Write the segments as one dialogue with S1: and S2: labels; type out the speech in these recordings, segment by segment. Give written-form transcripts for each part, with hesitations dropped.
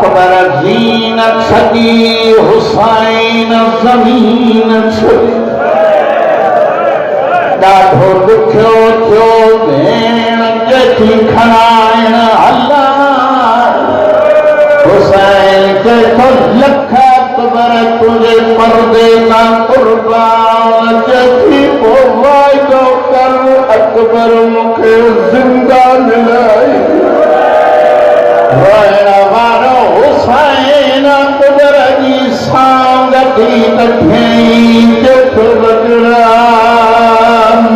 S1: अकबर जीनत छॾी हुसैन ज़मीन छॾी ॾाढो ॾुखियो थियो भेण जेठी खणाइण हला हुसैन चए थो लख अकबर तुंहिंजे पर्दे तां कुर्बान जेठी पोइ वाइदो कर अकबर मूंखे ज़िंदा मिलाई रोइण वारो हुसैन अकबर जी सांग थी त ठही जेठ वगड़ा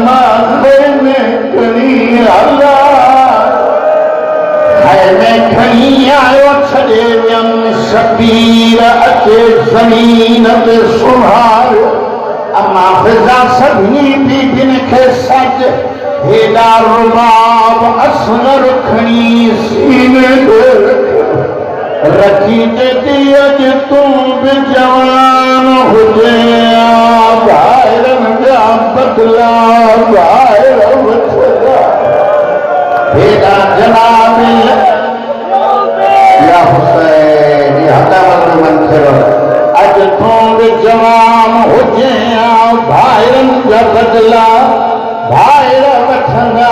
S1: माथे में खणी हला में खणी आयो छॾे वियमि शबीर अचे ज़मीन ते सुम्हारियो अम्मा फिज़ा सभिनी बीबियुनि खे सॾ हेॾा रुबाब असगर खणी सीने ते रखी चेती अॼु तूं बि जवान हुजे ॿाहिरनि जा बदला ॿाहिर वठंदा हेॾा जनाब या हुसैन या हदावत मंथरो अॼु तूं बि जवान हुजे ॿाहिरनि जा बदला ॿाहिर वठंदा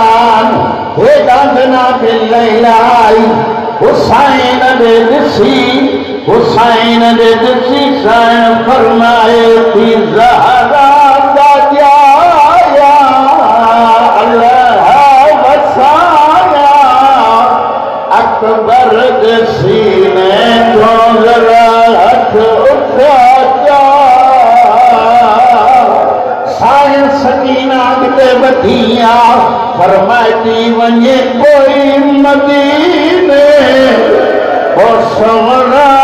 S1: हेॾा जनाब लैला आई हुसैन ॾे ॾिसी साईं फरमाए थी ज़हरा दादिया अकबर के सीने तो जरा हथ उठा साईं सकीना अॻिते वधी आ फरमाइती वञे कोई मदीने ओ सवरा